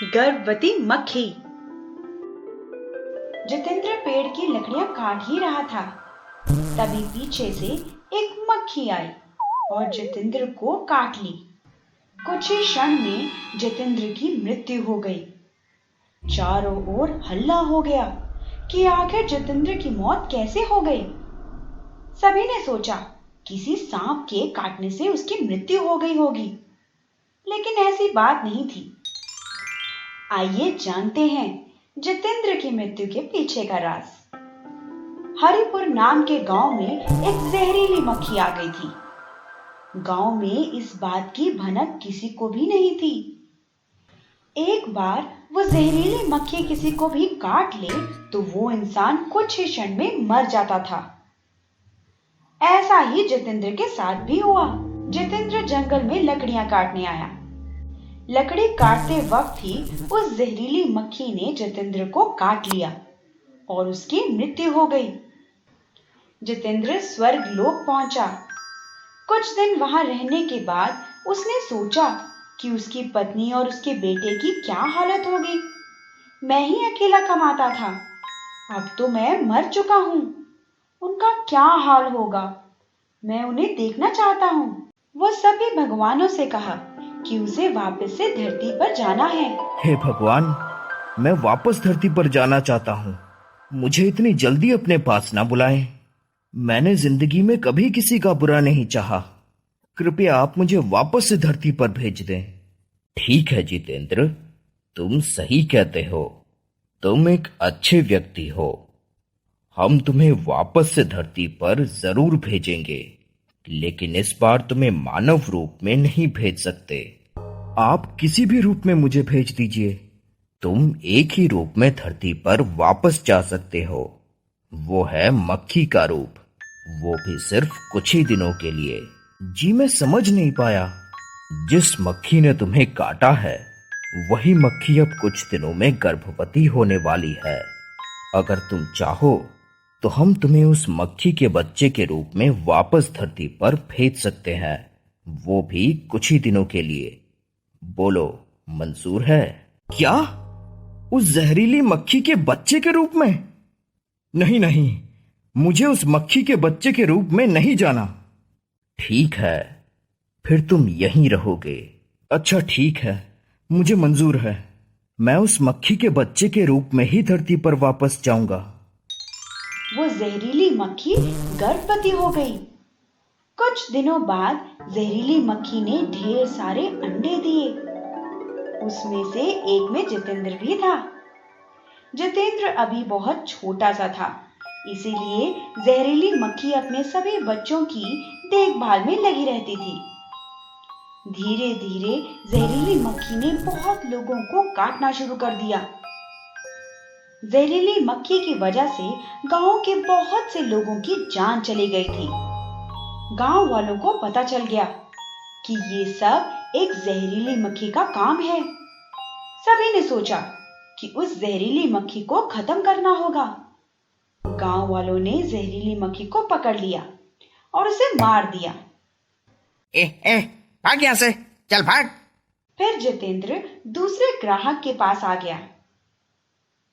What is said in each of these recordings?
गर्भवती मक्खी। जितेंद्र पेड़ की लकड़ियां काट ही रहा था, तभी पीछे से एक मक्खी आई और जितेंद्र को काट ली। कुछ ही क्षण में जितेंद्र की मृत्यु हो गई। चारों ओर हल्ला हो गया कि आखिर जितेंद्र की मौत कैसे हो गई। सभी ने सोचा किसी सांप के काटने से उसकी मृत्यु हो गई होगी, लेकिन ऐसी बात नहीं थी। आइए जानते हैं जितेंद्र की मृत्यु के पीछे का राज। हरिपुर नाम के गांव में एक जहरीली मक्खी आ गई थी। गांव में इस बात की भनक किसी को भी नहीं थी। एक बार वो जहरीली मक्खी किसी को भी काट ले तो वो इंसान कुछ ही क्षण में मर जाता था। ऐसा ही जितेंद्र के साथ भी हुआ। जितेंद्र जंगल में लकड़ियां काटने आया। लकड़ी काटते वक्त ही उस जहरीली मक्खी ने जितेंद्र को काट लिया और उसकी मृत्यु हो गई। जितेंद्र स्वर्ग लोक पहुंचा। कुछ दिन वहां रहने के बाद उसने सोचा कि उसकी पत्नी और उसके बेटे की क्या हालत होगी। मैं ही अकेला कमाता था, अब तो मैं मर चुका हूं। उनका क्या हाल होगा, मैं उन्हें देखना चाहता हूं। वो सभी भगवानों से कहा कि उसे वापस से धरती पर जाना है। हे भगवान, मैं वापस धरती पर जाना चाहता हूँ। मुझे इतनी जल्दी अपने पास ना बुलाएं। मैंने जिंदगी में कभी किसी का बुरा नहीं चाहा। कृपया आप मुझे वापस से धरती पर भेज दें। ठीक है जितेंद्र, तुम सही कहते हो। तुम एक अच्छे व्यक्ति हो। हम तुम्हें वापस से धरती पर जरूर भेजेंगे, लेकिन इस बार तुम्हें मानव रूप में नहीं भेज सकते। आप किसी भी रूप में मुझे भेज दीजिए। तुम एक ही रूप में धरती पर वापस जा सकते हो, वो है मक्खी का रूप, वो भी सिर्फ कुछ ही दिनों के लिए। जी मैं समझ नहीं पाया। जिस मक्खी ने तुम्हें काटा है वही मक्खी अब कुछ दिनों में गर्भवती होने वाली है। अगर तुम चाहो तो हम तुम्हें उस मक्खी के बच्चे के रूप में वापस धरती पर भेज सकते हैं, वो भी कुछ ही दिनों के लिए। बोलो, मंजूर है? क्या? उस जहरीली मक्खी के बच्चे के रूप में? नहीं नहीं, मुझे उस मक्खी के बच्चे के रूप में नहीं जाना। ठीक है, फिर तुम यहीं रहोगे। अच्छा ठीक है, मुझे मंजूर है। मैं उस मक्खी के बच्चे के रूप में ही धरती पर वापस जाऊंगा। वो जहरीली मक्खी गर्भवती हो गई। कुछ दिनों बाद जहरीली मक्खी ने ढेर सारे अंडे दिए। उसमें से एक में जितेंद्र भी था। जितेंद्र अभी बहुत छोटा सा था, इसीलिए जहरीली मक्खी अपने सभी बच्चों की देखभाल में लगी रहती थी। धीरे धीरे जहरीली मक्खी ने बहुत लोगों को काटना शुरू कर दिया। जहरीली मक्खी की वजह से गांव के बहुत से लोगों की जान चली गई थी। गांव वालों को पता चल गया कि ये सब एक जहरीली मक्खी का काम है। सभी ने सोचा कि उस जहरीली मक्खी को खत्म करना होगा। गांव वालों ने जहरीली मक्खी को पकड़ लिया और उसे मार दिया। भाग यहाँ से, चल भाग। फिर जितेंद्र दूसरे ग्राहक के पास आ गया।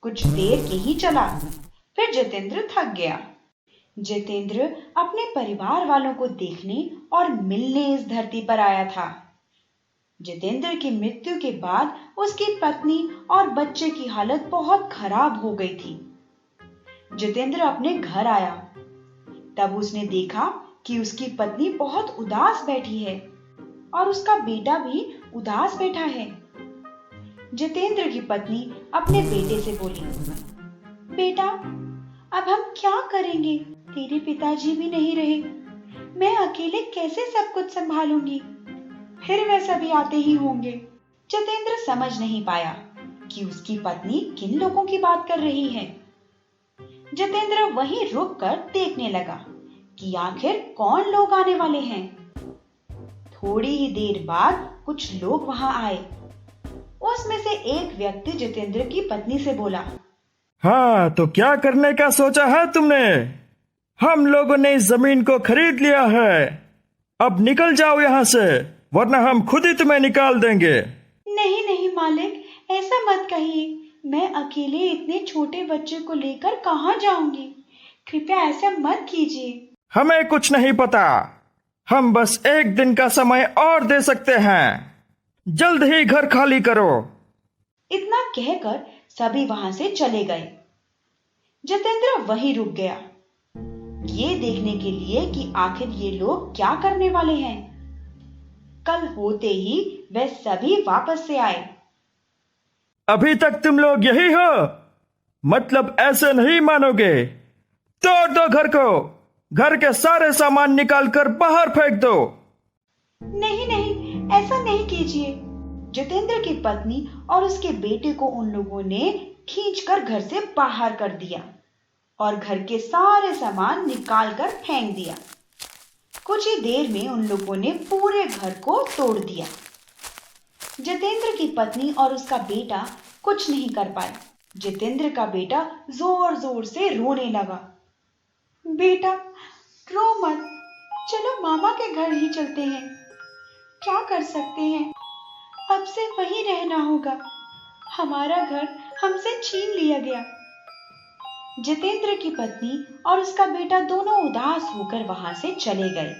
कुछ देर के ही चला, फिर जितेंद्र थक गया। जितेंद्र अपने परिवार वालों को देखने और मिलने इस धरती पर आया था। जितेंद्र की मृत्यु के बाद उसकी पत्नी और बच्चे की हालत बहुत खराब हो गई थी। जितेंद्र अपने घर आया, तब उसने देखा कि उसकी पत्नी बहुत उदास बैठी है और उसका बेटा भी उदास बैठा है। जितेंद्र की पत्नी अपने बेटे से बोली, बेटा, अब हम क्या करेंगे? तेरे पिताजी भी नहीं रहे, मैं अकेले कैसे सब कुछ संभालूंगी? फिर वे सभी आते ही होंगे। जितेंद्र समझ नहीं पाया कि उसकी पत्नी किन लोगों की बात कर रही है। जितेंद्र वहीं रुककर देखने लगा कि आखिर कौन लोग आने वाले हैं। थोड़ी ही देर बाद कुछ लोग वहां आए। उसमें से एक व्यक्ति जितेंद्र की पत्नी से बोला, हाँ, तो क्या करने का सोचा है तुमने? हम लोगों ने इस जमीन को खरीद लिया है। अब निकल जाओ यहाँ से, वरना हम खुद ही तुम्हें निकाल देंगे। नहीं नहीं मालिक, ऐसा मत कहिए, मैं अकेले इतने छोटे बच्चे को लेकर कहाँ जाऊंगी? कृपया ऐसा मत कीजिए। हमें कुछ नहीं पता, हम बस एक दिन का समय और दे सकते हैं। जल्द ही घर खाली करो। इतना कहकर सभी वहां से चले गए। जितेंद्र वहीं रुक गया, ये देखने के लिए कि आखिर ये लोग क्या करने वाले हैं। कल होते ही वे सभी वापस से आए। अभी तक तुम लोग यही हो? मतलब ऐसे नहीं मानोगे। तोड़ दो घर को, घर के सारे सामान निकालकर बाहर फेंक दो। नहीं नहीं, ऐसा नहीं कीजिए। जितेंद्र की पत्नी और उसके बेटे को उन लोगों ने खींचकर घर से बाहर कर दिया और घर के सारे सामान निकालकर फेंक दिया। कुछ ही देर में उन लोगों ने पूरे घर को तोड़ दिया। जितेंद्र की पत्नी और उसका बेटा कुछ नहीं कर पाए। जितेंद्र का बेटा जोर जोर से रोने लगा। बेटा रो मत, चलो मामा के घर ही चलते हैं। क्या कर सकते हैं, अब से वहीं रहना होगा। हमारा घर हमसे छीन लिया गया। जितेंद्र की पत्नी और उसका बेटा दोनों उदास होकर वहां से चले गए।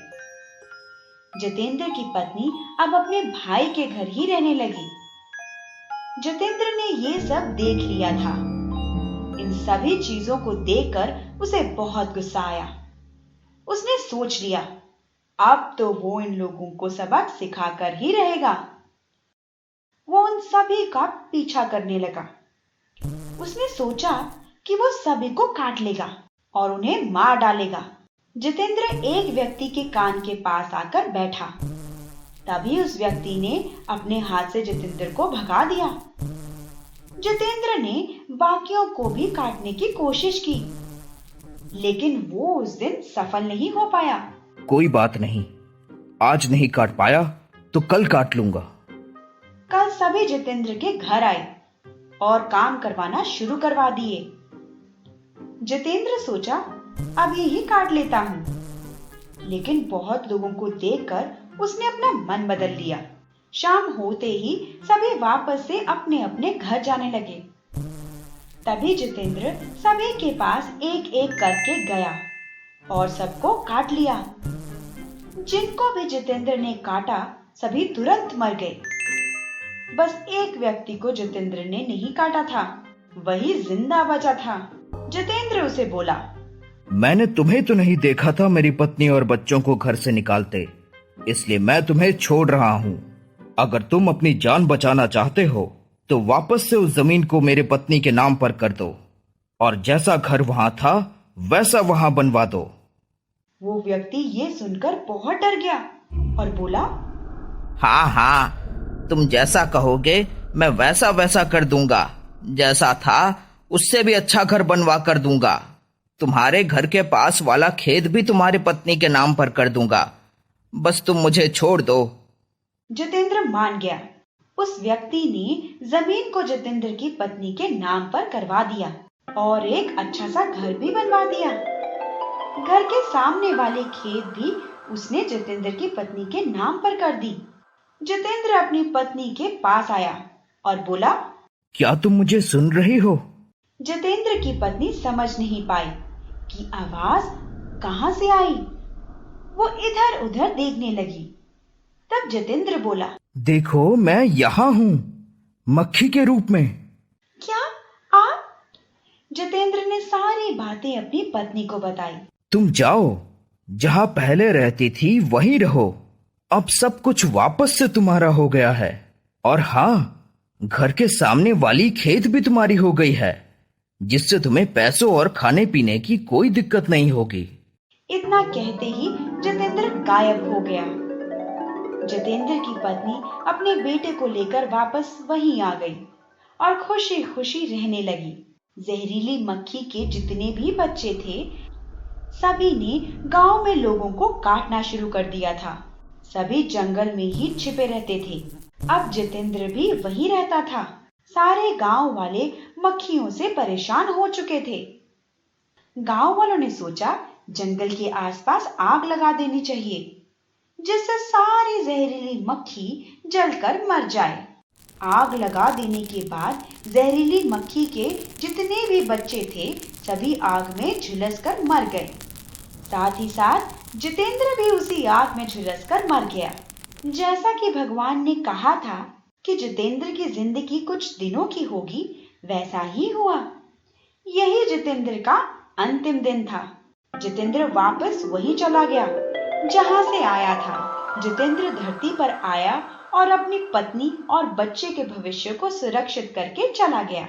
जितेंद्र की पत्नी अब अपने भाई के घर ही रहने लगी। जितेंद्र ने ये सब देख लिया था। इन सभी चीजों को देखकर उसे बहुत गुस्सा आया। उसने सोच लिया, अब तो वो इन लोगों को सबक सिखाकर ही रहेगा। वो उन सभी का पीछा करने लगा। उसने सोचा कि वो सभी को काट लेगा और उन्हें मार डालेगा। जितेंद्र एक व्यक्ति के कान के पास आकर बैठा। तभी उस व्यक्ति ने अपने हाथ से जितेंद्र को भगा दिया। जितेंद्र ने बाकियों को भी काटने की कोशिश की, लेकिन वो उस दिन सफल नहीं हो पाया। कोई बात नहीं, आज नहीं काट पाया तो कल काट लूंगा। कल सभी जितेंद्र के घर आए और काम करवाना शुरू करवा दिए। जितेंद्र सोचा, अभी ही काट लेता हूँ, लेकिन बहुत लोगों को देखकर उसने अपना मन बदल लिया। शाम होते ही सभी वापस से अपने अपने घर जाने लगे। तभी जितेंद्र सभी के पास एक एक करके गया और सबको काट लिया। जिनको भी जितेंद्र ने काटा सभी तुरंत मर गए। बस एक व्यक्ति को जितेंद्र ने नहीं काटा था, वही जिंदा बचा था। जितेंद्र उसे बोला, मैंने तुम्हें तो नहीं देखा था मेरी पत्नी और बच्चों को घर से निकालते, इसलिए मैं तुम्हें छोड़ रहा हूँ। अगर तुम अपनी जान बचाना चाहते हो तो वापस से उस जमीन को मेरे पत्नी के नाम पर कर दो और जैसा घर वहां था वैसा वहां बनवा दो। वो व्यक्ति ये सुनकर बहुत डर गया और बोला, हाँ हाँ, तुम जैसा कहोगे मैं वैसा वैसा कर दूंगा। जैसा था उससे भी अच्छा घर बनवा कर दूंगा। तुम्हारे घर के पास वाला खेत भी तुम्हारी पत्नी के नाम पर कर दूंगा। बस तुम मुझे छोड़ दो। जितेंद्र मान गया। उस व्यक्ति ने जमीन को जितेंद्र की पत्नी के नाम पर करवा दिया और एक अच्छा सा घर भी बनवा दिया। घर के सामने वाले खेत भी उसने जितेंद्र की पत्नी के नाम पर कर दी। जितेंद्र अपनी पत्नी के पास आया और बोला, क्या तुम मुझे सुन रही हो? जितेंद्र की पत्नी समझ नहीं पाई कि आवाज कहां से आई। वो इधर उधर देखने लगी। तब जितेंद्र बोला, देखो मैं यहाँ हूँ, मक्खी के रूप में। क्या आप? जितेंद्र ने सारी बातें अपनी पत्नी को बताई। तुम जाओ, जहाँ पहले रहती थी वहीं रहो। अब सब कुछ वापस से तुम्हारा हो गया है। और हाँ, घर के सामने वाली खेत भी तुम्हारी हो गई है, जिससे तुम्हें पैसों और खाने पीने की कोई दिक्कत नहीं होगी। इतना कहते ही जितेंद्र गायब हो गया। जितेंद्र की पत्नी अपने बेटे को लेकर वापस वहीं आ गई और खुशी खुशी रहने लगी। जहरीली मक्खी के जितने भी बच्चे थे, सभी ने गांव में लोगों को काटना शुरू कर दिया था। सभी जंगल में ही छिपे रहते थे। अब जितेंद्र भी वहीं रहता था। सारे गांव वाले मक्खियों से परेशान हो चुके थे। गांव वालों ने सोचा, जंगल के आसपास आग लगा देनी चाहिए, जिससे सारी जहरीली मक्खी जलकर मर जाए। आग लगा देने के बाद जहरीली मक्खी के जितने भी बच्चे थे सभी आग में झुलसकर मर गए। साथ ही साथ जितेंद्र भी उसी आग में झुलसकर मर गया। जैसा कि भगवान ने कहा था कि जितेंद्र की जिंदगी कुछ दिनों की होगी, वैसा ही हुआ। यही जितेंद्र का अंतिम दिन था। जितेंद्र वापस वहीं चला गया जहां से आया था। जितेंद्र धरती पर आया और अपनी पत्नी और बच्चे के भविष्य को सुरक्षित करके चला गया।